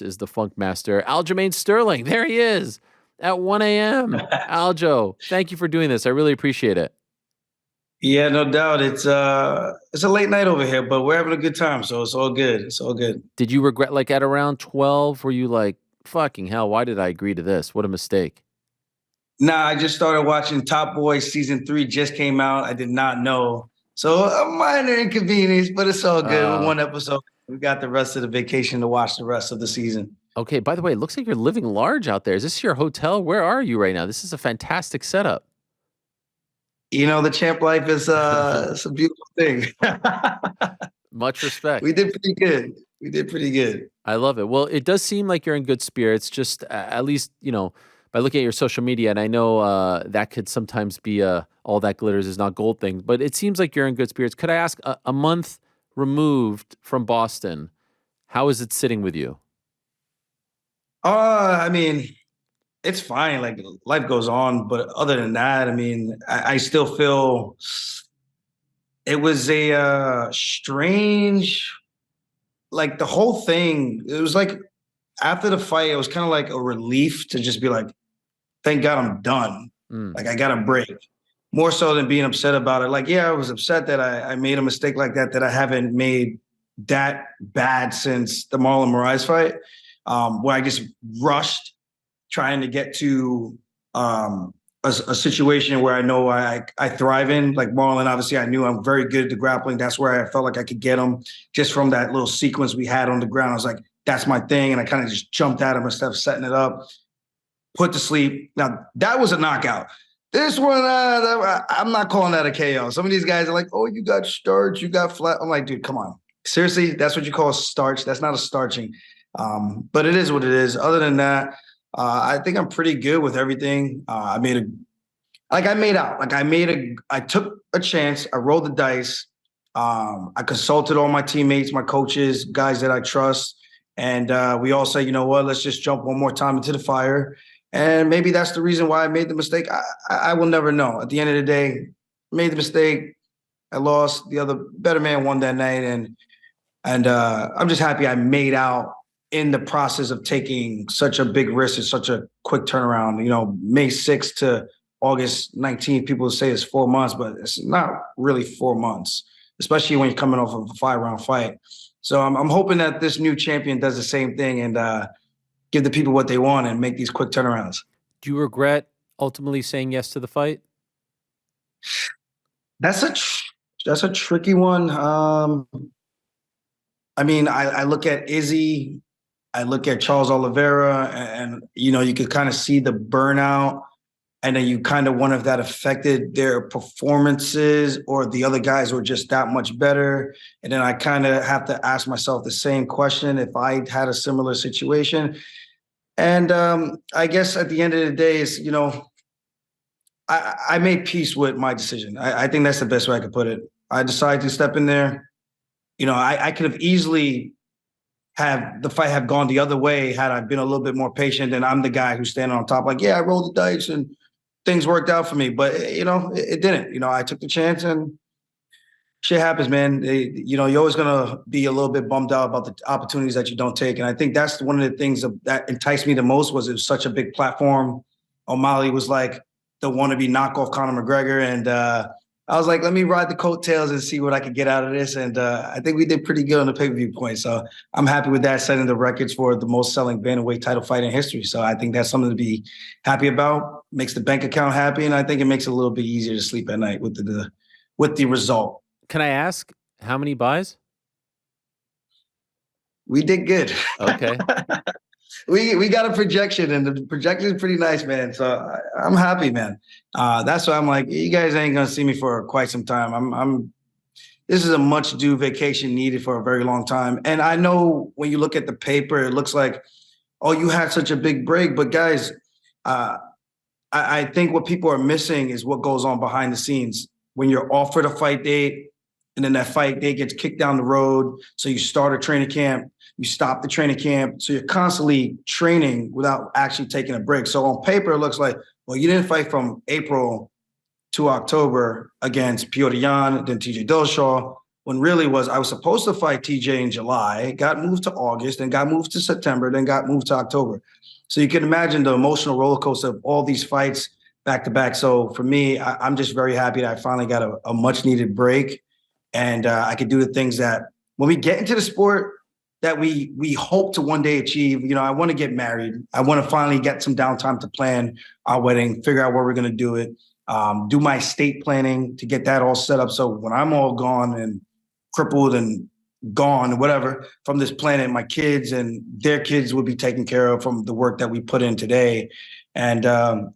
Is the Funk Master, Aljamain Sterling. There he is at 1 a.m. Aljo, thank you for doing this. I really appreciate it. Yeah, no doubt. It's a late night over here, but we're having a good time, so it's all good. It's all good. Did you regret, like at around 12, were you like, fucking hell, why did I agree to this? What a mistake. Nah, I just started watching Top Boy season 3 just came out. I did not know. So a minor inconvenience, but it's all good. With one episode, we got the rest of the vacation to watch the rest of the season. Okay, by the way, it looks like you're living large out there. Is this your hotel? Where are you right now? This is a fantastic setup. You know, the champ life is it's a beautiful thing. Much respect. We did pretty good. We did pretty good. I love it. Well, it does seem like you're in good spirits, just at least, by looking at your social media, and I know that could sometimes be all that glitters is not gold thing, but it seems like you're in good spirits. Could I ask, a month removed from Boston, how is it sitting with you? I mean, it's fine. Like life goes on, but other than that, I mean, I still feel it was a strange, like the whole thing. It was like after the fight, it was kind of like a relief to just be like, thank God I'm done. Like I got a break. More so than being upset about it. Like, yeah, I was upset that I made a mistake like that I haven't made that bad since the Marlon Moraes fight, where I just rushed trying to get to a situation where I know I thrive in. Like Marlon, obviously, I knew I'm very good at the grappling. That's where I felt like I could get him just from that little sequence we had on the ground. I was like, that's my thing. And I kind of just jumped at him instead of setting it up, put to sleep. Now, that was a knockout. This one, I'm not calling that a KO. Some of these guys are like, oh, you got starch, you got flat. I'm like, dude, come on. Seriously, that's what you call starch. That's not a starching. But it is what it is. Other than that, I think I'm pretty good with everything. I took a chance. I rolled the dice. I consulted all my teammates, my coaches, guys that I trust. And we all say, you know what, let's just jump one more time into the fire. And maybe that's the reason why I made the mistake. I will never know. At the end of the day, made the mistake. I lost. The other better man won that night. And I'm just happy I made out in the process of taking such a big risk and such a quick turnaround. You know, May 6th to August 19th, people say it's 4 months, but it's not really 4 months, especially when you're coming off of a 5-round fight. So I'm hoping that this new champion does the same thing and give the people what they want and make these quick turnarounds. Do you regret ultimately saying yes to the fight? That's a tricky one. I mean, I look at Izzy, I look at Charles Oliveira, and you know, you could kind of see the burnout, and then you kind of wonder if that affected their performances or the other guys were just that much better. And then I kind of have to ask myself the same question if I had a similar situation. And I guess at the end of the day, is I made peace with my decision. I think that's the best way I could put it. I decided to step in there. You know, I could have easily have the fight have gone the other way had I been a little bit more patient. And I'm the guy who's standing on top, like, yeah, I rolled the dice and things worked out for me. But it didn't. You know, I took the chance and shit happens, man. You're always gonna be a little bit bummed out about the opportunities that you don't take. And I think that's one of the things that enticed me the most was it was such a big platform. O'Malley was like the wannabe knockoff Conor McGregor, and I was like, let me ride the coattails and see what I could get out of this. And I think we did pretty good on the pay-per-view point. So I'm happy with that, setting the records for the most selling bantamweight title fight in history. So I think that's something to be happy about. Makes the bank account happy, and I think it makes it a little bit easier to sleep at night with the result. Can I ask how many buys? We did good. Okay. We got a projection, and the projection is pretty nice, man. So I'm happy, man. That's why I'm like, you guys ain't gonna see me for quite some time. This is a much due vacation needed for a very long time. And I know when you look at the paper, it looks like, oh, you had such a big break. But guys, I think what people are missing is what goes on behind the scenes. When you're offered a fight date, and then that fight date gets kicked down the road. So you start a training camp, you stop the training camp. So you're constantly training without actually taking a break. So on paper, it looks like, well, you didn't fight from April to October against Piotr Jan, then TJ Dillashaw. when really was I was supposed to fight TJ in July, got moved to August, then got moved to September, then got moved to October. So you can imagine the emotional roller coaster of all these fights back to back. So for me, I'm just very happy that I finally got a much needed break, and I could do the things that when we get into the sport that we hope to one day achieve. You know, I want to get married. I want to finally get some downtime to plan our wedding, figure out where we're going to do it, do my estate planning to get that all set up. So when I'm all gone and crippled and gone, whatever, from this planet, my kids and their kids will be taken care of from the work that we put in today. And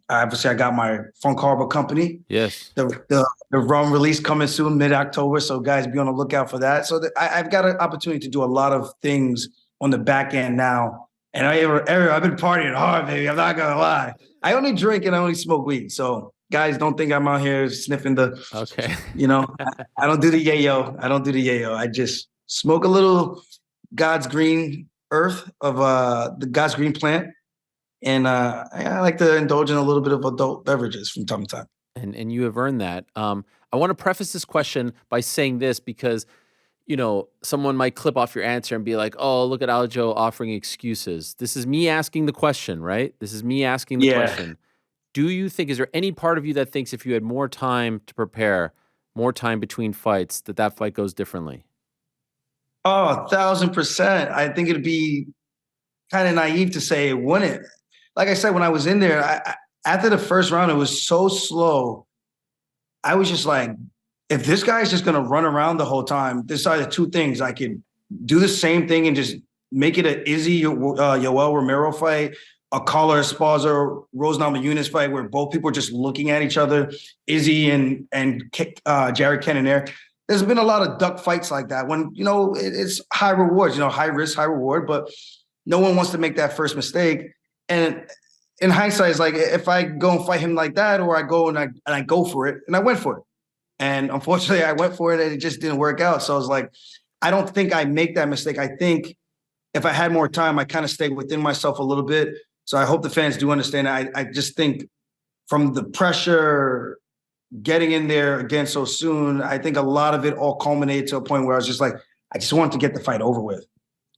obviously, I got my Funk Harbor company. Yes. The rum release coming soon, mid-October. So guys, be on the lookout for that. So I've got an opportunity to do a lot of things on the back end now. And I've been partying hard, baby. I'm not gonna lie. I only drink and I only smoke weed. So guys, don't think I'm out here sniffing the. Okay. You know, I don't do the yayo. I don't do the yayo. I just smoke a little God's green earth of the God's green plant. And I like to indulge in a little bit of adult beverages from time to time. And you have earned that. I want to preface this question by saying this because, you know, someone might clip off your answer and be like, "Oh, look at Aljo offering excuses." This is me asking the question, right? This is me asking the Yeah. question. Do you think, is there any part of you that thinks if you had more time to prepare, more time between fights, that that fight goes differently? Oh, 1,000%. I think it'd be kind of naive to say it wouldn't. Like I said, when I was in there, after the first round, it was so slow. I was just like, if this guy's just going to run around the whole time, there's either two things. I could do the same thing and just make it an Izzy Yoel Romero fight, a Collar Esparza, Rose Namajunas fight where both people are just looking at each other, Izzy and Jared Cannonier. There's been a lot of duck fights like that when, you know, it's high rewards, you know, high risk, high reward, but no one wants to make that first mistake. And in hindsight, it's like if I go and fight him like that, or I go and I go for it, and I went for it. And unfortunately, I went for it and it just didn't work out. So I was like, I don't think I make that mistake. I think if I had more time, I kind of stayed within myself a little bit. So I hope the fans do understand that. I just think from the pressure getting in there again so soon, I think a lot of it all culminated to a point where I was just like, I just wanted to get the fight over with.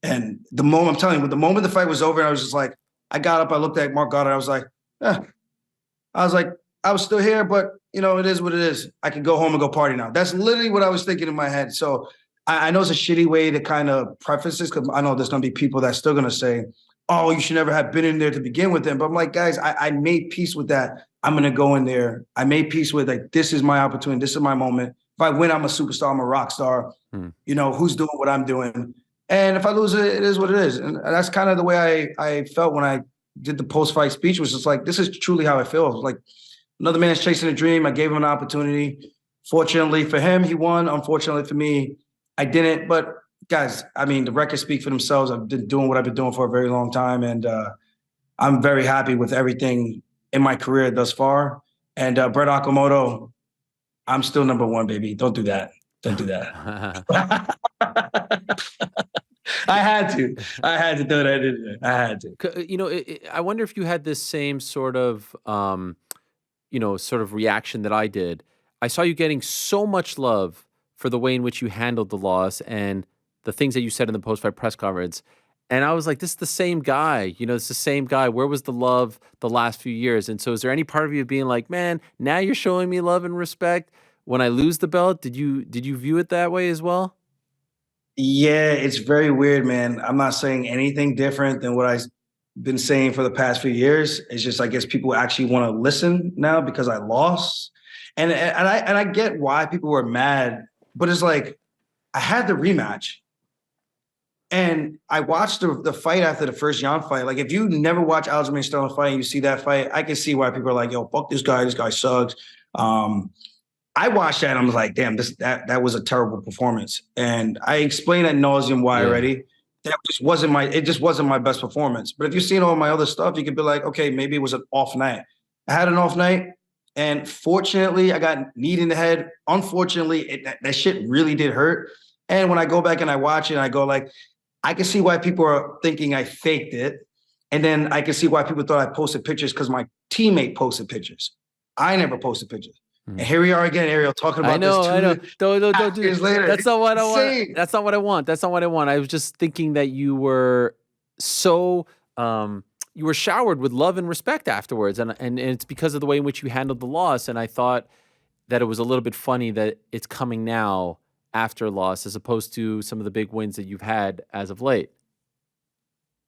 And the moment, I'm telling you, the moment the fight was over, I was just like, I got up, I looked at Mark Goddard, I was like, I was still here, but you know, it is what it is. I can go home and go party now. That's literally what I was thinking in my head. So I know it's a shitty way to kind of preface this because I know there's going to be people that's still going to say, oh, you should never have been in there to begin with them. But I'm like, guys, I made peace with that. I'm going to go in there. I made peace with like, this is my opportunity. This is my moment. If I win, I'm a superstar. I'm a rock star. You know, who's doing what I'm doing? And if I lose it, it is what it is. And that's kind of the way I felt when I did the post-fight speech, was just like, this is truly how I feel. It was like another man's chasing a dream. I gave him an opportunity. Fortunately for him, he won. Unfortunately for me, I didn't. But guys, I mean, the records speak for themselves. I've been doing what I've been doing for a very long time. And I'm very happy with everything in my career thus far. And Brett Okamoto, I'm still number one, baby. Don't do that. Don't do that. I had to do it. I had to. You know, I wonder if you had this same sort of, you know, sort of reaction that I did. I saw you getting so much love for the way in which you handled the loss and the things that you said in the post-fight press conference. And I was like, this is the same guy. You know, it's the same guy. Where was the love the last few years? And so is there any part of you being like, man, now you're showing me love and respect when I lose the belt? Did you view it that way as well? Yeah, it's very weird, man. I'm not saying anything different than what I've been saying for the past few years. It's just I guess people actually want to listen now because I lost. And I get why people were mad, but it's like I had the rematch. And I watched the fight after the first Jan fight. Like, if you never watch Aljamain Sterling fight and you see that fight, I can see why people are like, yo, fuck this guy. This guy sucks. I watched that and I was like, damn, that was a terrible performance. And I explained ad nauseum why already. That just wasn't my best performance. But if you've seen all my other stuff, you could be like, okay, maybe it was an off night. I had an off night. And fortunately, I got kneed in the head. Unfortunately, that shit really did hurt. And when I go back and I watch it, I go like, I can see why people are thinking I faked it. And then I can see why people thought I posted pictures because my teammate posted pictures. I never posted pictures. And here we are again, Ariel, talking I about this know, I know. Don't half do that. years later. That's It's not what I want. insane. That's not what I want. That's not what I want. I was just thinking that so you were showered with love and respect afterwards, and it's because of the way in which you handled the loss. And I thought that it was a little bit funny that it's coming now after loss, as opposed to some of the big wins that you've had as of late.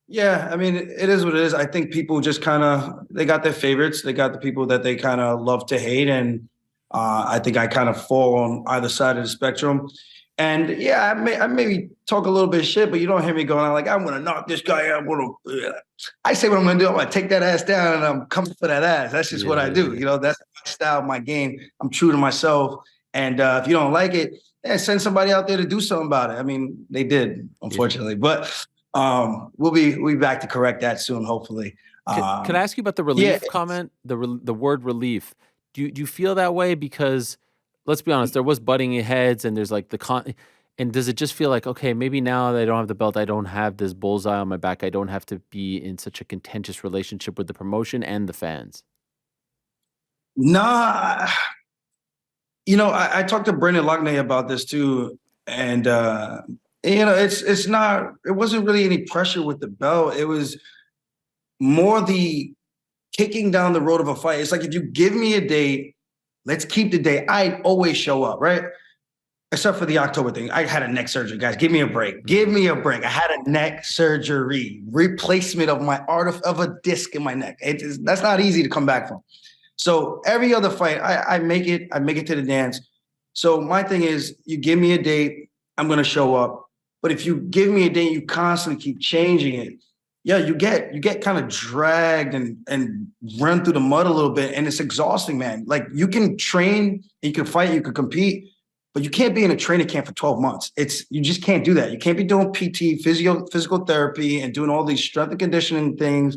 Yeah, I mean, it is what it is. I think people just kind of they got their favorites. They got the people that they kind of love to hate, and I think I kind of fall on either side of the spectrum. And yeah, I maybe talk a little bit of shit, but you don't hear me going like, I'm gonna knock this guy out. I say what I'm gonna do. I'm gonna take that ass down, and I'm coming for that ass. That's just what Yeah, I yeah, do. yeah. You know, that's my style, my game. I'm true to myself. And if you don't like it, yeah, send somebody out there to do something about it. I mean, they did, Yeah. unfortunately, but we'll be back to correct that soon, hopefully. Can I ask you about the Yeah, relief comment? The word relief. Do you feel that way? Because let's be honest, there was butting heads, and there's like and does it just feel like, okay, maybe now that I don't have the belt, I don't have this bullseye on my back, I don't have to be in such a contentious relationship with the promotion and the fans? nah, I talked to Brendan Loughnane about this too, and it wasn't really any pressure with the belt. It was more the kicking down the road of a fight. It's like if you give me a date, let's keep the date. I always show up, right? Except for the October thing. I had a neck surgery, guys. Give me a break. Give Mhm. me a break. I had a neck surgery, replacement of my of a disc in my neck. That's not easy to come back from. So every other fight, I make it. I make it to the dance. So my thing is, you give me a date, I'm gonna show up. But if you give me a date, you constantly keep changing it. Yeah, you get kind of dragged and run through the mud a little bit, and it's exhausting, man. Like you can train, you can fight, you can compete, but you can't be in a training camp for 12 months. You just can't do that. You can't be doing PT, physical therapy, and doing all these strength and conditioning things,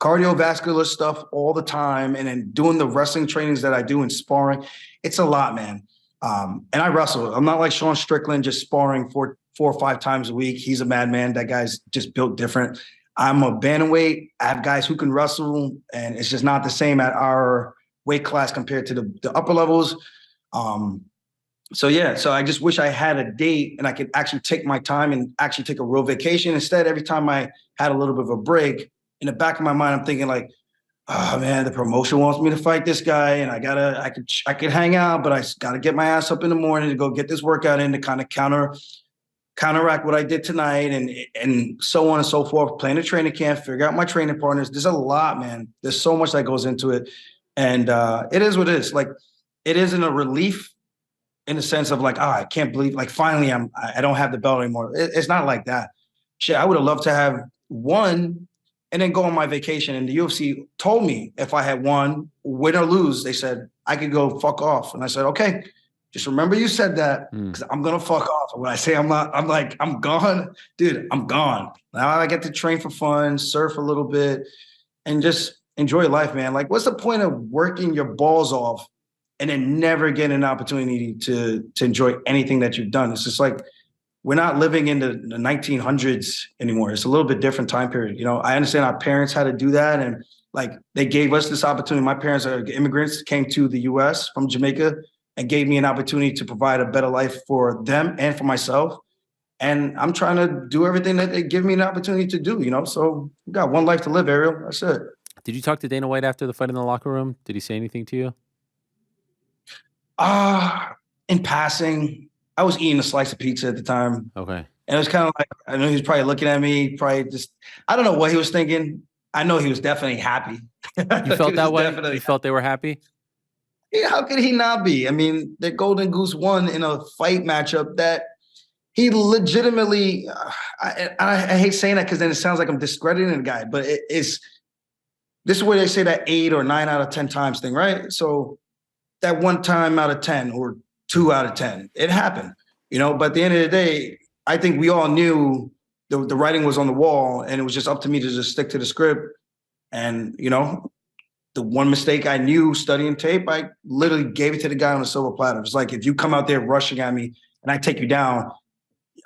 cardiovascular stuff all the time, and then doing the wrestling trainings that I do and sparring. It's a lot, man. And I wrestle. I'm not like Sean Strickland, just sparring four or five times a week. He's a madman. That guy's just built different. I'm a bantamweight. I have guys who can wrestle, and it's just not the same at our weight class compared to the upper levels. Um, so yeah, so I just wish I had a date and I could actually take my time and actually take a real vacation. Instead, every time I had a little bit of a break, in the back of my mind, I'm thinking like, oh man, the promotion wants me to fight this guy, and I could hang out, but I gotta get my ass up in the morning to go get this workout in to kind of counteract what I did tonight, and so on and so forth. Plan a training camp, figure out my training partners. There's a lot, man. There's so much that goes into it, and it is what it is. Like it isn't a relief in the sense of like, oh, I can't believe, like, finally I don't have the belt anymore. It's not like that. Shit, I would have loved to have won and then go on my vacation. And the UFC told me if I had won, win or lose, they said I could go fuck off. And I said, okay, just remember you said that Mm. because I'm gonna fuck off. And when I say I'm not, I'm like, I'm gone, dude, I'm gone. Now I get to train for fun, surf a little bit, and just enjoy life, man. Like, what's the point of working your balls off and then never getting an opportunity to enjoy anything that you've done? It's just like we're not living in the 1900s anymore. It's a little bit different time period. I understand our parents had to do that, and like they gave us this opportunity. My parents are immigrants, came to the U.S. from Jamaica, and gave me an opportunity to provide a better life for them and for myself. And I'm trying to do everything that they give me an opportunity to do. So we got one life to live, Ariel. That's it. Did you talk to Dana White after the fight in the locker room? Did he say anything to you? Ah, in passing, I was eating a slice of pizza at the time. Okay. And it was kind of like, I know he was probably looking at me, probably just, I don't know what he was thinking. I know he was definitely happy. You He felt was that way? definitely, You felt they were happy? yeah, how could he not be? I mean, the Golden Goose won in a fight matchup that he legitimately, I hate saying that because then it sounds like I'm discrediting the guy, but this is where they say that 8 or 9 out of 10 times thing, right? So that one time out of 10 or 2 out of 10, it happened, but at the end of the day, I think we all knew the writing was on the wall, and it was just up to me to just stick to the script. And, the one mistake I knew studying tape, I literally gave it to the guy on a silver platter. It's like, if you come out there rushing at me and I take you down,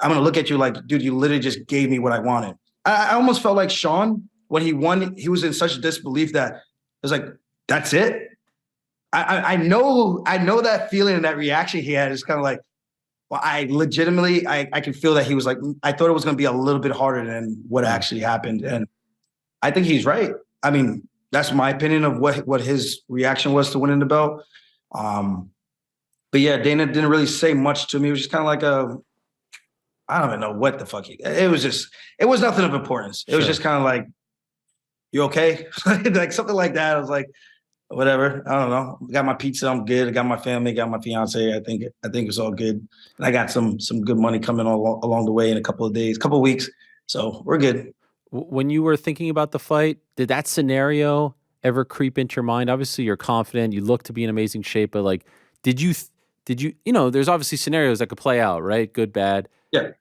I'm going to look at you like, dude, you literally just gave me what I wanted. I almost felt like Sean, when he won, he was in such disbelief that it was like, that's it. I know that feeling and that reaction he had is kind of like, well, I legitimately, I can feel that he was like, I thought it was going to be a little bit harder than what Mm. actually happened. And I think he's right. I mean, that's my opinion of what his reaction was to winning the belt. Um, but yeah, Dana didn't really say much to me. It was just kind of like I don't even know what the fuck. It was just, it was nothing of importance. It was just Sure. kind of like, you okay? Like something like that. I was like, whatever. I don't know. Got my pizza. I'm good. I got my family. Got my fiance. I think it's all good. And I got some good money coming along the way in a couple of days, couple of weeks. So we're good. When you were thinking about the fight, did that scenario ever creep into your mind? Obviously, you're confident. You look to be in amazing shape, but like, did you, did you, there's obviously scenarios that could play out, right? Good, bad. Yeah.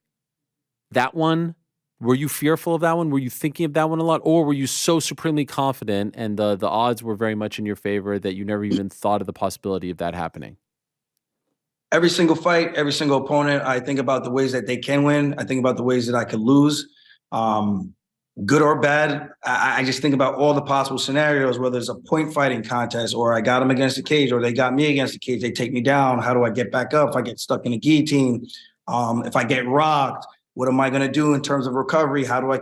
That one, were you fearful of that one? Were you thinking of that one a lot? Or were you so supremely confident and the odds were very much in your favor that you never even thought of the possibility of that happening? Every single fight, every single opponent, I think about the ways that they can win. I think about the ways that I could lose. Um, Good or bad, I just think about all the possible scenarios, whether it's a point fighting contest or I got them against the cage or they got me against the cage, they take me down. How do I get back up? If I get stuck in a guillotine, if I get rocked, what am I going to do in terms of recovery? How do I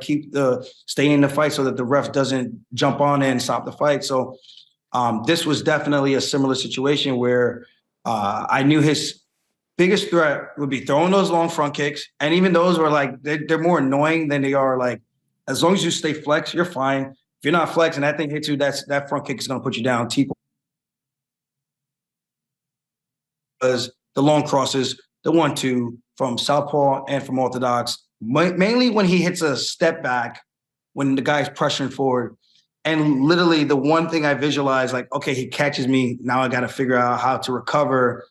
stay in the fight so that the ref doesn't jump on in and stop the fight? So this was definitely a similar situation where I knew his biggest threat would be throwing those long front kicks. And even those were like, they're more annoying than they are like, as long as you stay flex, you're fine. If you're not flex and that thing hits you, that front kick is going to put you down. Because the long crosses, the 1-2 from southpaw and from orthodox, mainly when he hits a step back, when the guy's pressuring forward. And literally the one thing I visualize, like, okay, he catches me. Now I got to figure out how to recover.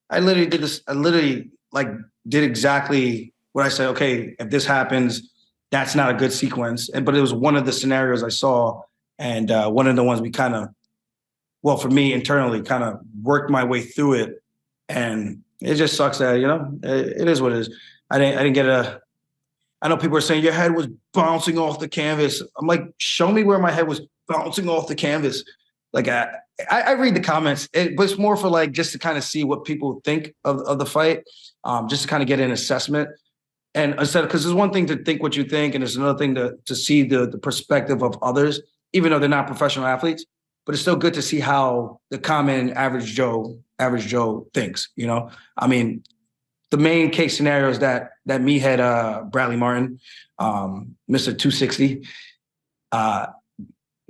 I literally did this. I literally like did exactly what I said. Okay, if this happens, that's not a good sequence. But it was one of the scenarios I saw, and one of the ones we kind of, well, for me internally, kind of worked my way through it. And it just sucks that it is what it is. I didn't get a. I know people are saying your head was bouncing off the canvas. I'm like, show me where my head was bouncing off the canvas. Like I read the comments. It was more for like just to kind of see what people think of the fight, just to kind of get an assessment. And instead, because there's one thing to think what you think, and there's another thing to see the perspective of others, even though they're not professional athletes. But it's still good to see how the common average Joe thinks. I mean, the main case scenario is that meathead Bradley Martin, Mr. 260.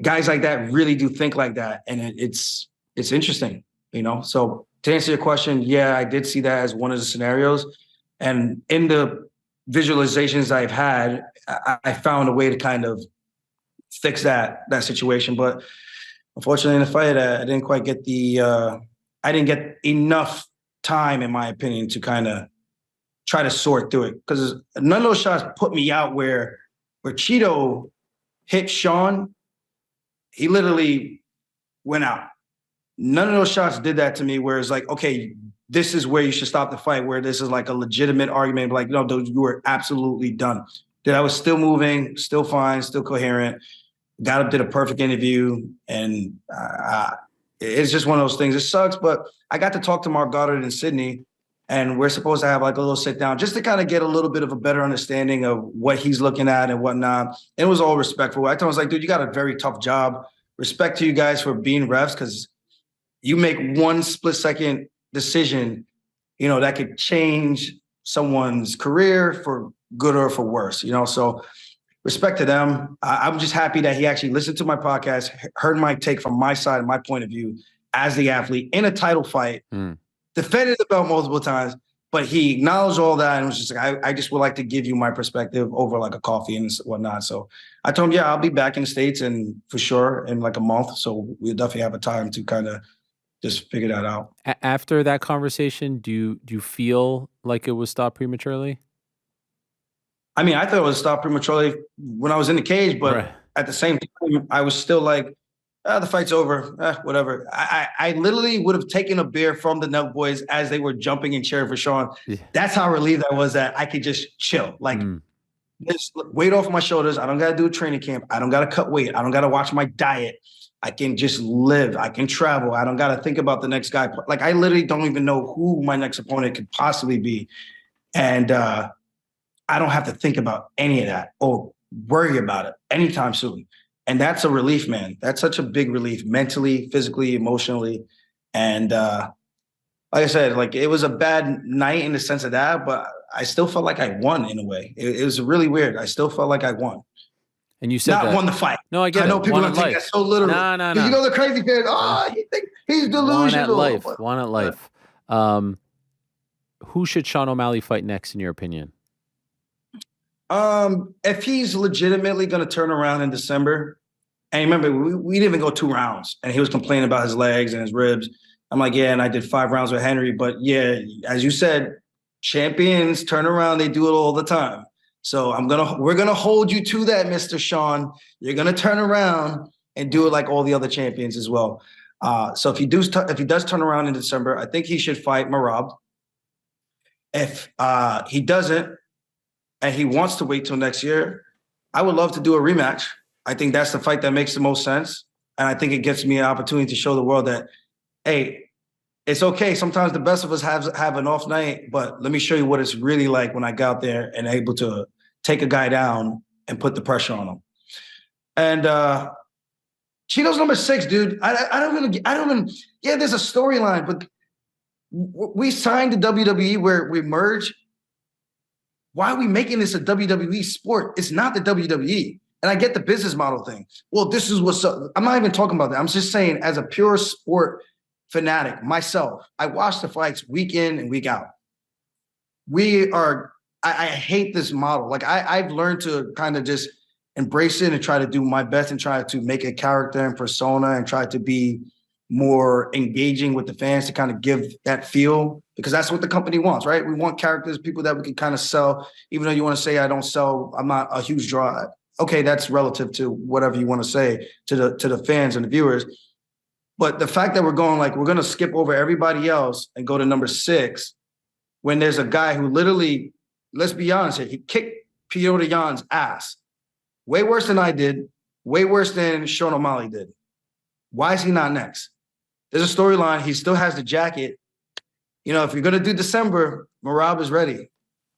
Guys like that really do think like that, and it's interesting. So to answer your question, yeah, I did see that as one of the scenarios, and in the visualizations I've had, I found a way to kind of fix that situation. But unfortunately, in the fight, I didn't quite get I didn't get enough time, in my opinion, to kind of try to sort through it because none of those shots put me out where Cheeto hit Sean. He literally went out. None of those shots did that to me where it's like, okay, this is where you should stop the fight, where this is like a legitimate argument. Like, no, you were absolutely done. That I was still moving, still fine, still coherent. Got up, did a perfect interview. And it's just one of those things. It sucks, but I got to talk to Mark Goddard in Sydney, and we're supposed to have like a little sit down just to kind of get a little bit of a better understanding of what he's looking at and whatnot. And it was all respectful. I told him, I was like, dude, you got a very tough job. Respect to you guys for being refs, because you make one split second decision, that could change someone's career for good or for worse, So respect to them. I'm just happy that he actually listened to my podcast, heard my take from my side, my point of view as the athlete in a title fight, defended the belt multiple times, but he acknowledged all that and was just like, I just would like to give you my perspective over like a coffee and whatnot. So I told him, yeah, I'll be back in the States and for sure in like a month. So we'll definitely have a time to kind of just figure that out. After that conversation, do you feel like it was stopped prematurely? I mean, I thought it was stopped prematurely when I was in the cage, Right. but at the same time, I was still like, the fight's over, whatever. I literally would have taken a beer from the Nelk boys as they were jumping and cheering for Sean. Yeah. That's how relieved I was that I could just chill. Like, this weight off my shoulders. I don't got to do a training camp. I don't got to cut weight. I don't got to watch my diet. I can just live. I can travel. I don't got to think about the next guy. Like I literally don't even know who my next opponent could possibly be. And I don't have to think about any of that or worry about it anytime soon. And that's a relief, man. That's such a big relief mentally, physically, emotionally. And like I said, like it was a bad night in the sense of that, but I still felt like I won in a way. It was really weird. I still felt like I won. And you said Not that. won the fight. No, I get I know it. people One don't at take that life. so literally. No, no, Because you no. know the crazy fans, he think he's One at delusional. life. One at life. Who should Sean O'Malley fight next, in your opinion? If he's legitimately going to turn around in December, and remember, we didn't even go 2 rounds, and he was complaining about his legs and his ribs. I'm like, yeah, and I did 5 rounds with Henry, but yeah, as you said, champions turn around, they do it all the time. So we're gonna hold you to that, Mr. Sean. You're gonna turn around and do it like all the other champions as well. So if he does turn around in December, I think he should fight Marab. If he doesn't, and he wants to wait till next year, I would love to do a rematch. I think that's the fight that makes the most sense. And I think it gives me an opportunity to show the world that, hey, it's okay. Sometimes the best of us have an off night, but let me show you what it's really like when I go out there and able to take a guy down and put the pressure on him. And Cheeto's number 6, dude. I don't even, yeah, there's a storyline, but we signed the WWE where we merge. Why are we making this a WWE sport? It's not the WWE. And I get the business model thing. Well, this is what's up. I'm not even talking about that. I'm just saying, as a pure sport fanatic myself, I watch the fights week in and week out. I hate this model. Like I've learned to kind of just embrace it and try to do my best and try to make a character and persona and try to be more engaging with the fans to kind of give that feel, because that's what the company wants, right? We want characters, people that we can kind of sell, even though you want to say I don't sell, I'm not a huge draw. Okay, that's relative to whatever you want to say to the fans and the viewers. But the fact that we're going to skip over everybody else and go to number 6 when there's a guy who literally, let's be honest here, he kicked Piotr Jan's ass. Way worse than I did, way worse than Sean O'Malley did. Why is he not next? There's a storyline. He still has the jacket. You know, if you're going to do December, Marab is ready.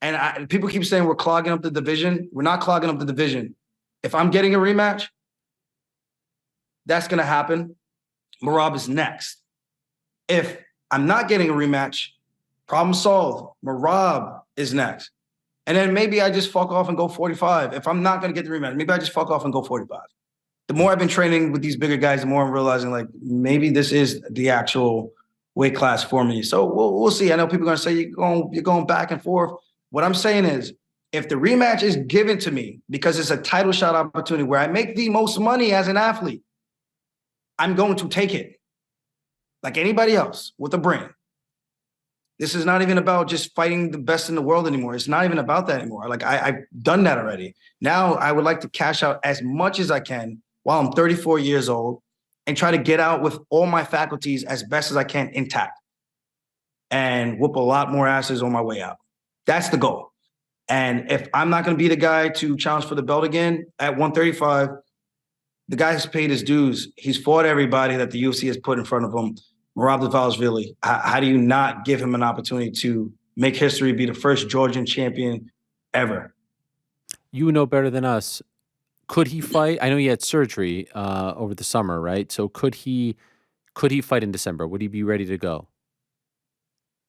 And people keep saying we're clogging up the division. We're not clogging up the division. If I'm getting a rematch, that's going to happen. Marab is next. If I'm not getting a rematch, problem solved. Marab is next. And then maybe I just fuck off and go 45. If I'm not going to get the rematch, maybe I just fuck off and go 45. The more I've been training with these bigger guys, the more I'm realizing like maybe this is the actual weight class for me. So we'll see. I know people are going to say you're going back and forth. What I'm saying is, if the rematch is given to me because it's a title shot opportunity where I make the most money as an athlete, I'm going to take it like anybody else with a brain. This is not even about just fighting the best in the world anymore. It's not even about that anymore. Like I've done that already. Now I would like to cash out as much as I can while I'm 34 years old and try to get out with all my faculties as best as I can intact and whoop a lot more asses on my way out. That's the goal. And if I'm not going to be the guy to challenge for the belt again at 135, the guy has paid his dues. He's fought everybody that the UFC has put in front of him. Merab Dvalishvili, how do you not give him an opportunity to make history, be the first Georgian champion ever? You know better than us. Could he fight? I know he had surgery over the summer, right? So could he fight in December? Would he be ready to go?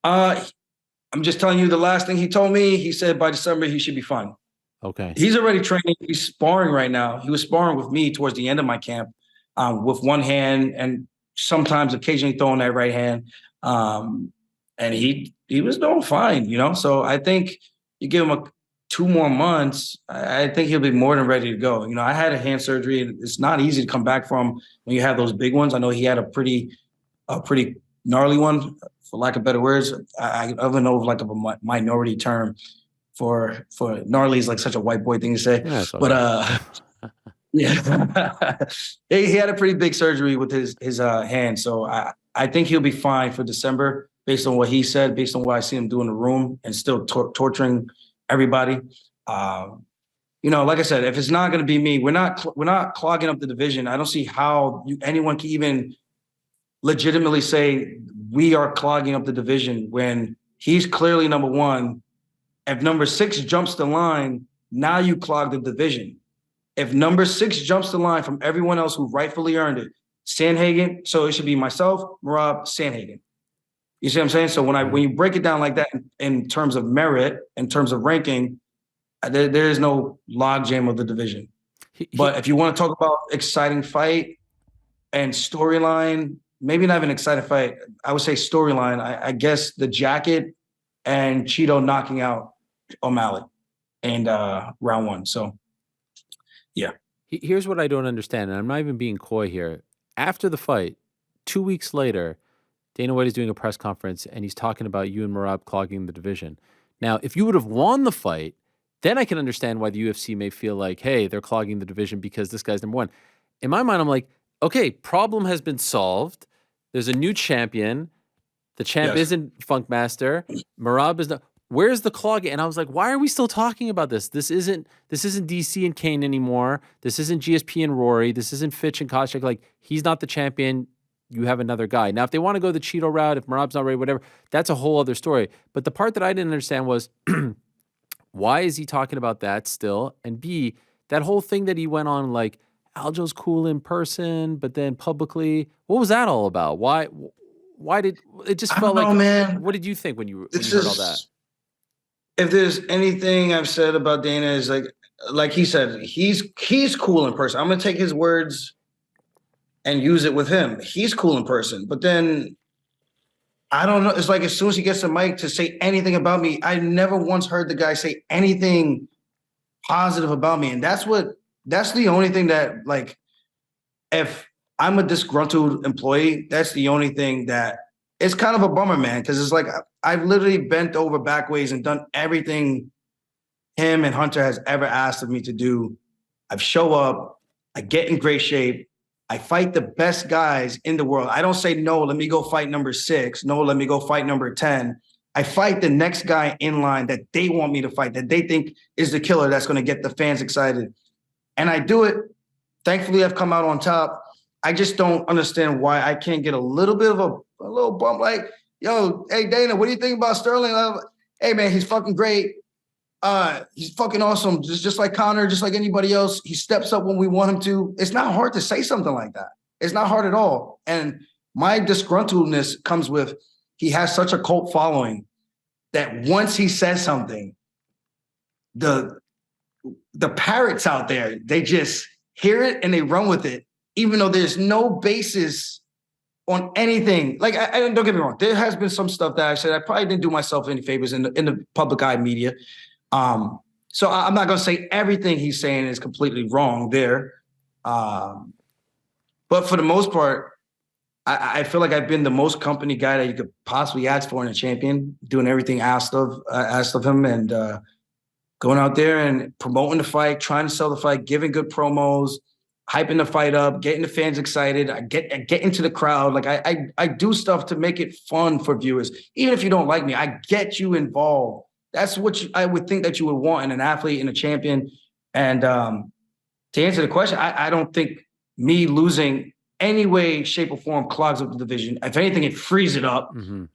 I'm just telling you the last thing he told me. He said by December he should be fine. Okay. He's already training. He's sparring right now. He was sparring with me towards the end of my camp with one hand and sometimes occasionally throwing that right hand. And he was doing fine, you know? So I think you give him 2 more months, I think he'll be more than ready to go. You know, I had a hand surgery and it's not easy to come back from when you have those big ones. I know he had a pretty gnarly one, for lack of better words. I don't know if like a minority term for gnarly is like such a white boy thing to say. Yeah, but yeah, he had a pretty big surgery with his hand. So I think he'll be fine for December based on what he said, based on what I see him do in the room and still torturing everybody. like I said, if it's not going to be me, we're not clogging up the division. I don't see how anyone can even legitimately say we are clogging up the division when he's clearly number one. If number 6 jumps the line, now you clog the division. If number 6 jumps the line from everyone else who rightfully earned it, Sandhagen, so it should be myself, Merab, Sandhagen. You see what I'm saying? So when you break it down like that in terms of merit, in terms of ranking, there is no logjam of the division. But if you want to talk about exciting fight and storyline, maybe not even exciting fight, I would say storyline. I guess the jacket and Cheeto knocking out O'Malley in round 1. So, yeah. Here's what I don't understand, and I'm not even being coy here. After the fight, 2 weeks later, Dana White is doing a press conference, and he's talking about you and Merab clogging the division. Now, if you would have won the fight, then I can understand why the UFC may feel like, hey, they're clogging the division because this guy's number one. In my mind, I'm like, okay, problem has been solved. There's a new champion. The champ isn't Funkmaster. Merab is not. Where's the clogging? And I was like, why are we still talking about this? This isn't DC and Kane anymore. This isn't GSP and Rory. This isn't Fitch and Koscheck. Like, he's not the champion. You have another guy. Now, if they want to go the Cheeto route, if Merab's not ready, whatever, that's a whole other story. But the part that I didn't understand was why is he talking about that still? And B, that whole thing that he went on, like, Aljo's cool in person, but then publicly, what was that all about? Why did it just felt like, man. What did you think when you heard all that? If there's anything I've said about Dana is like he said, he's cool in person. I'm gonna take his words and use it with him. He's cool in person, but then I don't know. It's like as soon as he gets the mic to say anything about me, I never once heard the guy say anything positive about me, and that's the only thing that, like, if I'm a disgruntled employee, that's the only thing that it's kind of a bummer, man, because it's like I've literally bent over backwards and done everything him and Hunter has ever asked of me to do. I show up, I get in great shape, I fight the best guys in the world. I don't say, no, let me go fight number 6. No, let me go fight number 10. I fight the next guy in line that they want me to fight, that they think is the killer that's going to get the fans excited. And I do it. Thankfully, I've come out on top. I just don't understand why I can't get a little bit of a little bump like, yo, hey, Dana, what do you think about Sterling? Hey, man, he's fucking great. He's fucking awesome. Just like Conor, just like anybody else. He steps up when we want him to. It's not hard to say something like that. It's not hard at all. And my disgruntledness comes with he has such a cult following that once he says something, the parrots out there, they just hear it and they run with it, even though there's no basis on anything. Like, I don't get me wrong. There has been some stuff that I said I probably didn't do myself any favors in the public eye media. So I'm not going to say everything he's saying is completely wrong there. But for the most part, I feel like I've been the most company guy that you could possibly ask for in a champion, doing everything asked of him, and going out there and promoting the fight, trying to sell the fight, giving good promos, hyping the fight up, getting the fans excited. I get into the crowd. Like I do stuff to make it fun for viewers. Even if you don't like me, I get you involved. That's what I would think that you would want in an athlete, in a champion. And to answer the question, I don't think me losing any way, shape, or form clogs up the division. If anything, it frees it up. Mm-hmm.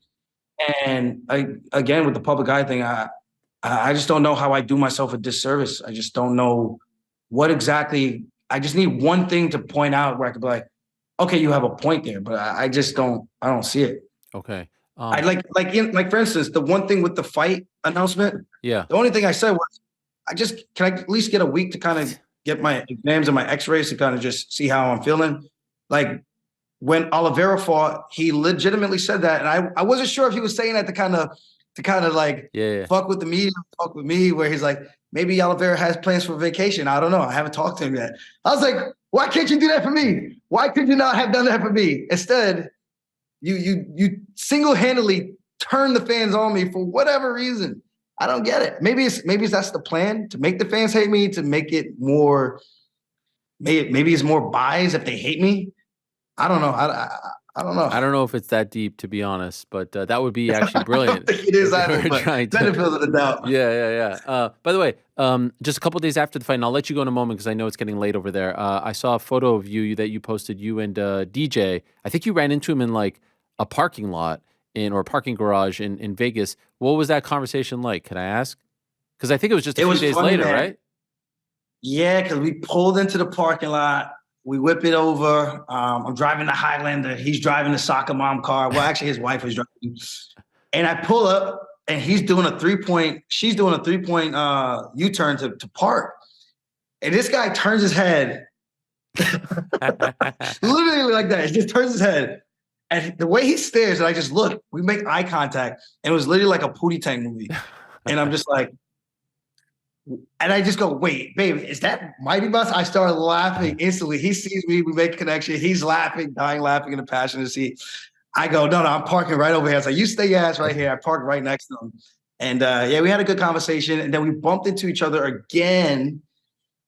And again, with the public eye thing, I just don't know how I do myself a disservice. I just don't know what exactly. I just need one thing to point out where I could be like, okay, you have a point there, but I just don't. I don't see it. Okay. I like for instance, the one thing with the fight announcement. Yeah. The only thing I said was, can I at least get a week to kind of get my exams and my X-rays to kind of just see how I'm feeling. Like when Oliveira fought, he legitimately said that, and I wasn't sure if he was saying that to kind of like fuck with the media, fuck with me, where he's like, maybe Oliveira has plans for vacation. I don't know. I haven't talked to him yet. I was like, why can't you do that for me? Why could you not have done that for me? Instead, you single-handedly turn the fans on me for whatever reason. I don't get it. Maybe that's the plan, to make the fans hate me, to make it more, maybe it's more buys if they hate me. I don't know. I don't know. I don't know if it's that deep, to be honest, but that would be actually I don't brilliant think it is if they either, were but trying to. benefit of the doubt. Yeah, yeah, yeah. By the way, just a couple days after the fight, and I'll let you go in a moment because I know it's getting late over there. I saw a photo of you that you posted, you and DJ. I think you ran into him in like a parking lot or a parking garage in Vegas. What was that conversation like? Can I ask? Because I think it was just a It few was days funny, later, man. right? Yeah, because we pulled into the parking lot. We whip it over. I'm driving the Highlander. He's driving the soccer mom car. Well, actually, his wife was driving. And I pull up, and he's doing a 3-point. She's doing a 3-point U-turn to park. And this guy turns his head, literally like that. He just turns his head. And the way he stares, and I just look, we make eye contact. And it was literally like a Pootie Tang movie. And I'm just like, and I just go, wait, babe, is that Mighty Bus? I started laughing instantly. He sees me, we make a connection. He's laughing, dying laughing in the passenger seat. I go, no, I'm parking right over here. I was like, you stay your ass right here. I parked right next to him. And yeah, we had a good conversation. And then we bumped into each other again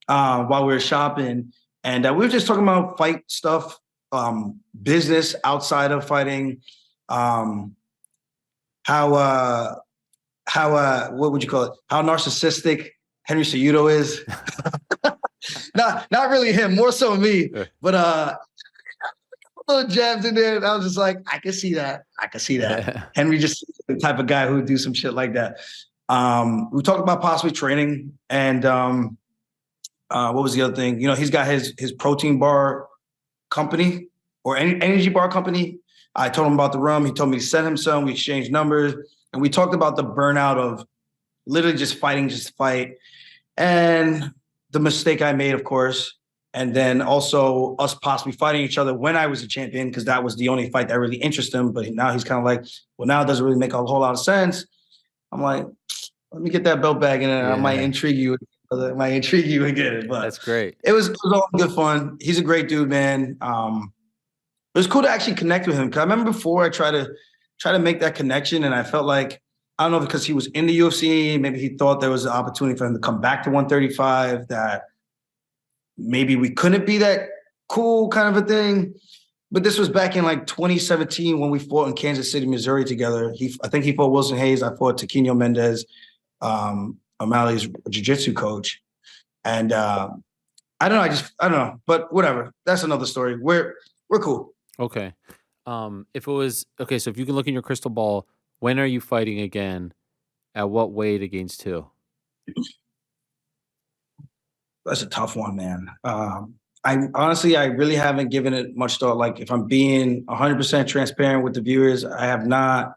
while we were shopping. And we were just talking about fight stuff, business outside of fighting, um, how what would you call it? How narcissistic Henry Cejudo is. Not really him, more so me. But little jabs in there, and I was just like, I can see that. I can see that. Henry just the type of guy who would do some shit like that. We talked about possibly training, and what was the other thing? You know, he's got his protein bar company or any energy bar company. I told him about the rum. He told me to send him some. We exchanged numbers, and we talked about the burnout of literally just fighting, just to fight, and the mistake I made, of course. And then also us possibly fighting each other when I was a champion, because that was the only fight that really interested him. But now he's kind of like, well, now it doesn't really make a whole lot of sense. I'm like, let me get that belt bag in there. I might intrigue you. It might intrigue you again. But That's great. it was all good fun. He's a great dude, man. It was cool to actually connect with him. Cause I remember before I tried to make that connection, and I felt like, I don't know, because he was in the UFC, maybe he thought there was an opportunity for him to come back to 135, that maybe we couldn't be that cool kind of a thing. But this was back in like 2017 when we fought in Kansas City, Missouri together. I think he fought Wilson Hayes. I fought Taquino Mendez, O'Malley's jiu-jitsu coach. And I don't know. I don't know. But whatever. That's another story. We're cool. Okay. If it was okay, so if you can look in your crystal ball, when are you fighting again? At what weight against who? That's a tough one, man. I honestly, I really haven't given it much thought. Like, if I'm being 100% transparent with the viewers, I have not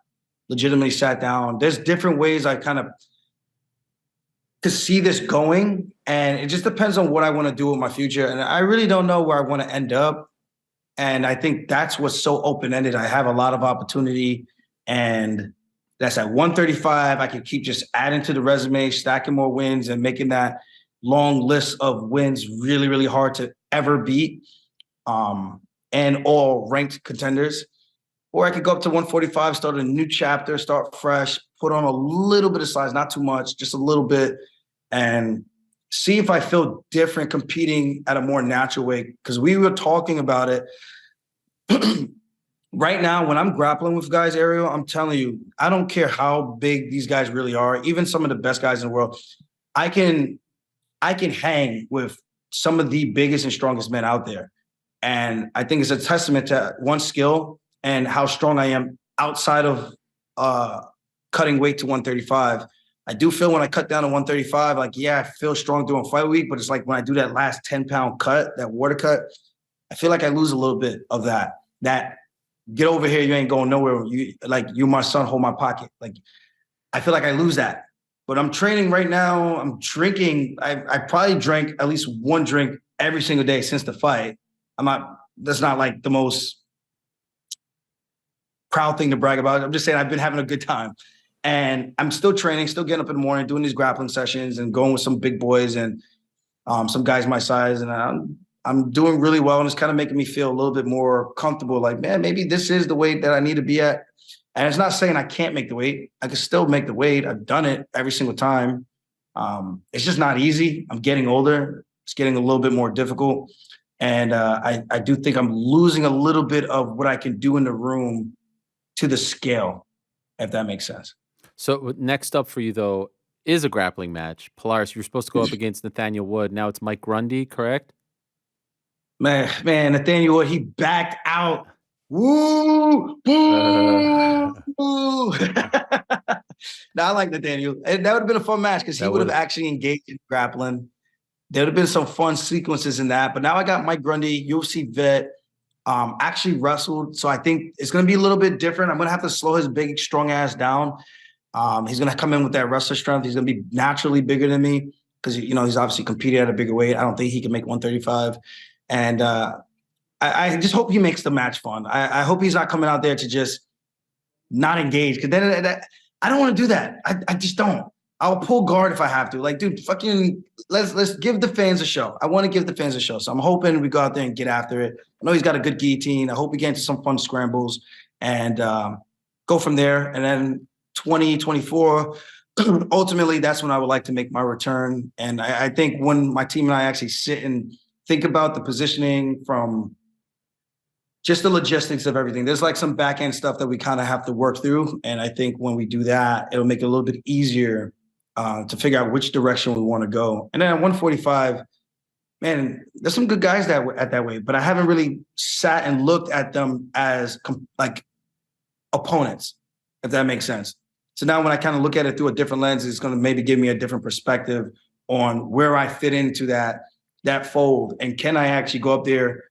legitimately sat down. There's different ways I kind of to see this going, and it just depends on what I want to do with my future. And I really don't know where I want to end up. And I think that's what's so open-ended. I have a lot of opportunity, and that's at 135. I can keep just adding to the resume, stacking more wins, and making that long list of wins really, really hard to ever beat, and all ranked contenders. Or I could go up to 145, start a new chapter, start fresh, put on a little bit of size, not too much, just a little bit, and see if I feel different competing at a more natural way. Because we were talking about it. Right now, when I'm grappling with guys, Ariel, I'm telling you, I don't care how big these guys really are, even some of the best guys in the world. I can hang with some of the biggest and strongest men out there. And I think it's a testament to one, skill, and how strong I am outside of cutting weight to 135. I do feel when I cut down to 135, like, yeah, I feel strong during fight week, but it's like when I do that last 10-pound cut, that water cut, I feel like I lose a little bit of that get over here, you ain't going nowhere. You my son, hold my pocket. Like, I feel like I lose that. But I'm training right now. I'm drinking. I probably drank at least one drink every single day since the fight. That's not like the most proud thing to brag about. I'm just saying I've been having a good time. And I'm still training, still getting up in the morning, doing these grappling sessions and going with some big boys and some guys my size. And I'm doing really well. And it's kind of making me feel a little bit more comfortable. Like, man, maybe this is the weight that I need to be at. And it's not saying I can't make the weight. I can still make the weight. I've done it every single time. It's just not easy. I'm getting older. It's getting a little bit more difficult. And I do think I'm losing a little bit of what I can do in the room to the scale, if that makes sense. So next up for you though is a grappling match. Polaris, you were supposed to go up against Nathaniel Wood. Now it's Mike Grundy, correct? Man, Nathaniel, he backed out. Woo! Boo! Uh, Now I like Nathaniel. And that would have been a fun match because he that would have would actually engaged in grappling. There would have been some fun sequences in that. But now I got Mike Grundy, UFC vet, actually wrestled. So I think it's going to be a little bit different. I'm going to have to slow his big, strong ass down. He's going to come in with that wrestler strength. He's going to be naturally bigger than me because, he's obviously competed at a bigger weight. I don't think he can make 135. And I just hope he makes the match fun. I hope he's not coming out there to just not engage because then I don't want to do that. I just don't. I'll pull guard if I have to. Like, dude, fucking let's give the fans a show. I want to give the fans a show. So I'm hoping we go out there and get after it. I know he's got a good guillotine. I hope we get into some fun scrambles and go from there. And then 2024, ultimately, that's when I would like to make my return. And I think when my team and I actually sit and think about the positioning from just the logistics of everything. There's like some back end stuff that we kind of have to work through. And I think when we do that, it'll make it a little bit easier to figure out which direction we want to go. And then at 145, man, there's some good guys at that weight, but I haven't really sat and looked at them as like opponents, if that makes sense. So now when I kind of look at it through a different lens, it's going to maybe give me a different perspective on where I fit into that fold. And can I actually go up there,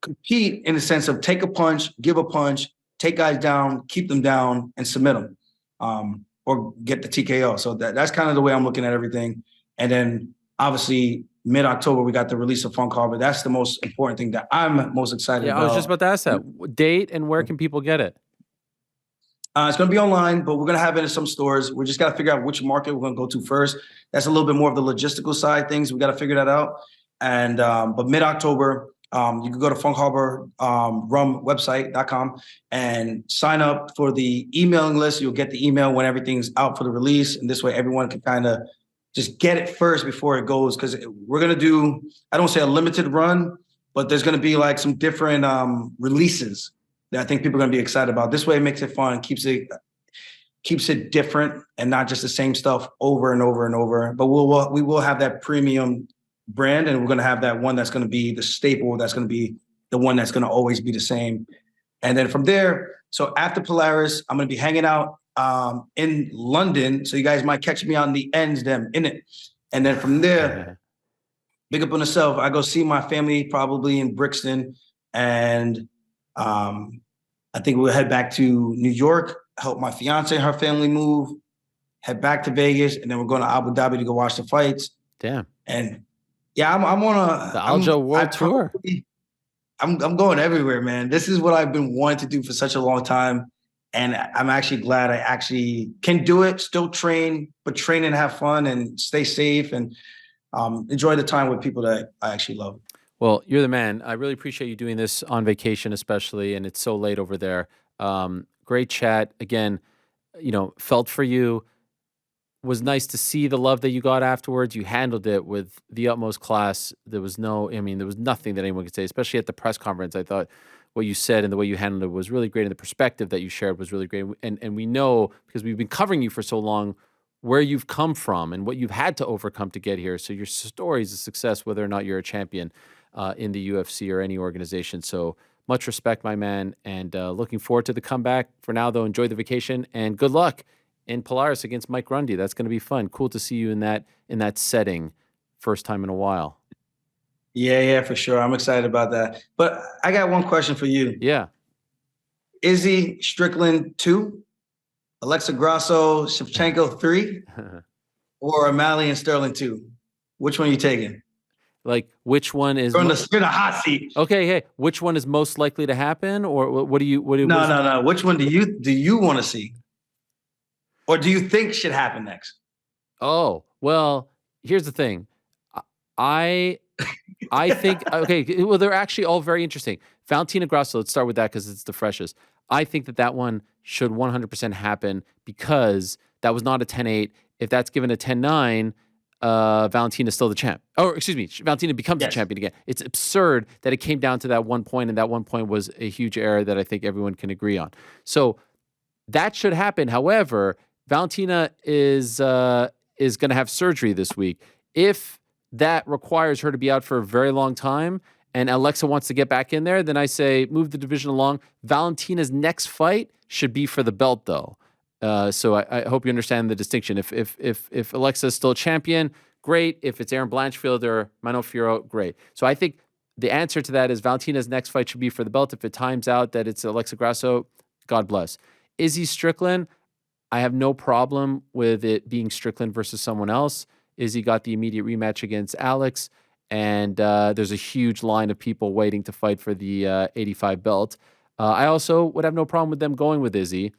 compete in the sense of take a punch, give a punch, take guys down, keep them down, and submit them, or get the TKO. So that's kind of the way I'm looking at everything. And then obviously mid-October we got the release of Funk Harbor. That's the most important thing that I'm most excited Yeah, I about. was just about to ask that. Date and where can people get it? It's going to be online, but we're going to have it in some stores. We just got to figure out which market we're going to go to first. That's a little bit more of the logistical side things. We got to figure that out. And but mid-October, you can go to Funk Harbor Rum website.com and sign up for the emailing list. You'll get the email when everything's out for the release. And this way everyone can kind of just get it first before it goes. Because we're going to do, I don't say a limited run, but there's going to be like some different releases that I think people are going to be excited about. This way it makes it fun, keeps it different and not just the same stuff over and over and over. But we will have that premium brand, and we're going to have that one that's going to be the staple. That's going to be the one that's going to always be the same. And then from there, so after Polaris, I'm going to be hanging out in London. So you guys might catch me on the ends, them in it. And then from there, big up on yourself. I go see my family probably in Brixton, and I think we'll head back to New York, help my fiance and her family move, head back to Vegas, and then we're going to Abu Dhabi to go watch the fights. Damn. And yeah, I'm on The Aljo World Tour. I'm going everywhere, man. This is what I've been wanting to do for such a long time. And I'm actually glad I actually can do it, still train, but train and have fun and stay safe and enjoy the time with people that I actually love. Well, you're the man. I really appreciate you doing this on vacation, especially, and it's so late over there. Great chat. Again, felt for you. Was nice to see the love that you got afterwards. You handled it with the utmost class. There was there was nothing that anyone could say, especially at the press conference. I thought what you said and the way you handled it was really great, and the perspective that you shared was really great. And we know, because we've been covering you for so long, where you've come from and what you've had to overcome to get here. So your story is a success, whether or not you're a champion in the UFC or any organization. So much respect, my man, and looking forward to the comeback. For now, though, enjoy the vacation and good luck in Polaris against Mike Grundy. That's going to be fun. Cool to see you in that setting, first time in a while. Yeah, for sure. I'm excited about that. But I got one question for you. Yeah. Izzy Strickland 2, Alexa Grasso, Shevchenko 3, or Aljamain Sterling 2? Which one are you taking? Like, which one is You're in the hot seat. Okay, hey, which one is most likely to happen, or what do you? No. Which one do you want to see, or do you think should happen next? Oh, well, here's the thing. I think okay. Well, they're actually all very interesting. Valentina Grasso. Let's start with that because it's the freshest. I think that one should 100% happen because that was not a 10-8. If that's given a 10-9, Valentina's still the champ. Or excuse me, Valentina becomes the Yes. champion again. It's absurd that it came down to that one point, and that one point was a huge error that I think everyone can agree on. So that should happen. However, Valentina is going to have surgery this week. If that requires her to be out for a very long time, and Alexa wants to get back in there, then I say move the division along. Valentina's next fight should be for the belt, though. So I hope you understand the distinction. If Alexa is still champion, great. If it's Aaron Blanchfield or Manon Fiorot, great. So I think the answer to that is Valentina's next fight should be for the belt. If it times out that it's Alexa Grasso, God bless. Izzy Strickland, I have no problem with it being Strickland versus someone else. Izzy got the immediate rematch against Alex, and there's a huge line of people waiting to fight for the 85 belt. I also would have no problem with them going with Izzy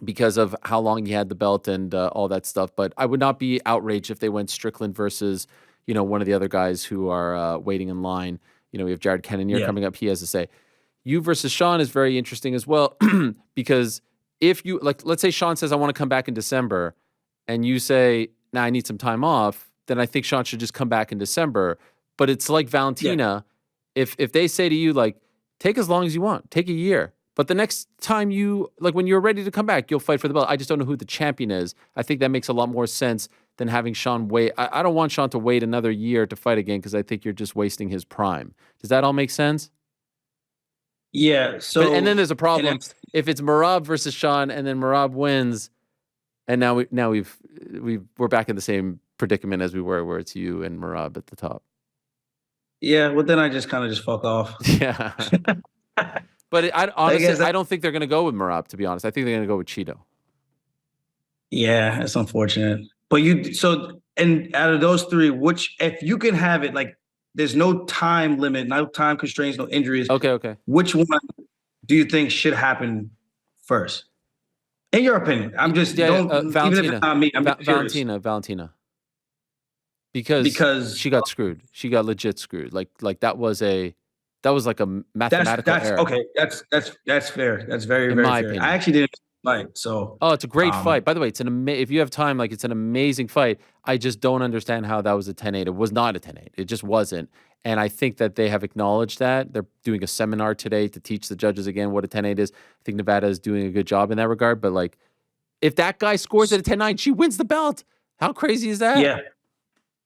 because of how long he had the belt and all that stuff. But I would not be outraged if they went Strickland versus, one of the other guys who are waiting in line. We have Jared Cannonier coming up. He has to say. You versus Sean is very interesting as well because if you, let's say Sean says, I want to come back in December, and you say, nah, I need some time off, then I think Sean should just come back in December. But it's like Valentina. If they say to you, take as long as you want, take a year. But the next time when you're ready to come back, you'll fight for the belt. I just don't know who the champion is. I think that makes a lot more sense than having Sean wait. I don't want Sean to wait another year to fight again because I think you're just wasting his prime. Does that all make sense? Yeah. So and then there's a problem if it's Merab versus Sean, and then Merab wins, and now we're back in the same predicament as we were, where it's you and Merab at the top. Yeah. Well, then I just kind of just fuck off. Yeah. But honestly, I don't think they're going to go with Merab, to be honest. I think they're going to go with Cheeto. Yeah, it's unfortunate. But and out of those three, if you can have it, there's no time limit, no time constraints, no injuries. Okay. Which one do you think should happen first? In your opinion, I'm just even if it's not me, I'm just curious. Valentina. Because she got screwed. She got legit screwed. That was like a mathematical error. Okay. That's fair. That's very, very fair. Opinion. I actually didn't fight, so. Oh, it's a great fight. By the way, if you have time, it's an amazing fight. I just don't understand how that was a 10-8. It was not a 10-8. It just wasn't. And I think that they have acknowledged that. They're doing a seminar today to teach the judges again what a 10-8 is. I think Nevada is doing a good job in that regard. But if that guy scores at a 10-9, she wins the belt. How crazy is that? Yeah.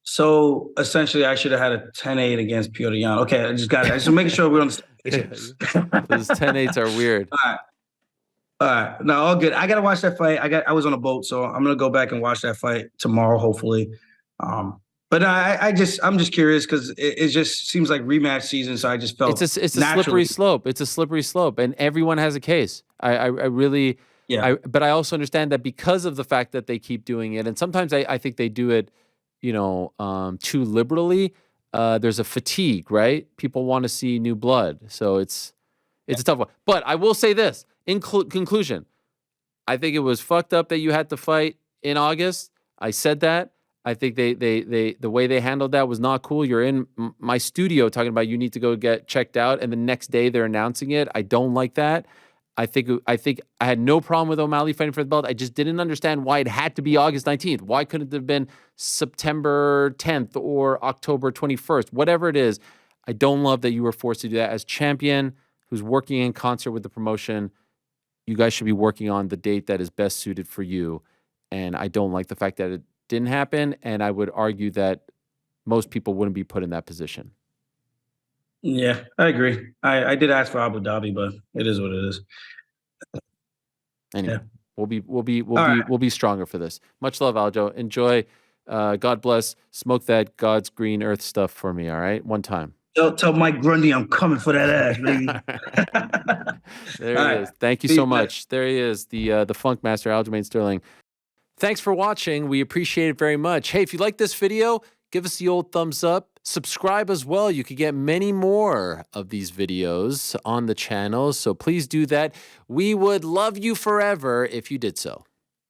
So essentially, I should have had a 10-8 against Piotr Jan. Okay, I just got it. I just making sure we're on the same page. Those 10-8s are weird. All right. No, all good. I gotta watch that fight. I was on a boat, so I'm gonna go back and watch that fight tomorrow, hopefully. But I'm just curious because it just seems like rematch season. So I just felt it's a slippery slope. It's a slippery slope, and everyone has a case. I really, but I also understand that because of the fact that they keep doing it, and sometimes I think they do it, too liberally. There's a fatigue, right? People want to see new blood, so it's a tough one. But I will say this in conclusion: I think it was fucked up that you had to fight in August. I said that. I think the way they handled that was not cool. You're in my studio talking about you need to go get checked out, and the next day they're announcing it. I don't like that. I think I had no problem with O'Malley fighting for the belt. I just didn't understand why it had to be August 19th. Why couldn't it have been September 10th or October 21st? Whatever it is, I don't love that you were forced to do that. As champion who's working in concert with the promotion, you guys should be working on the date that is best suited for you. And I don't like the fact that it didn't happen, and I would argue that most people wouldn't be put in that position. Yeah, I agree. I did ask for Abu Dhabi, but it is what it is. Anyway, we'll be stronger for this. Much love, Aljo. Enjoy. God bless. Smoke that God's green earth stuff for me. All right, one time. Tell Mike Grundy I'm coming for that ass, baby. There he is. Thank you so much. There he is, the Funk Master, Aljamain Sterling. Thanks for watching. We appreciate it very much. Hey, if you like this video, give us the old thumbs up. Subscribe as well. You could get many more of these videos on the channel, so please do that. We would love you forever if you did so.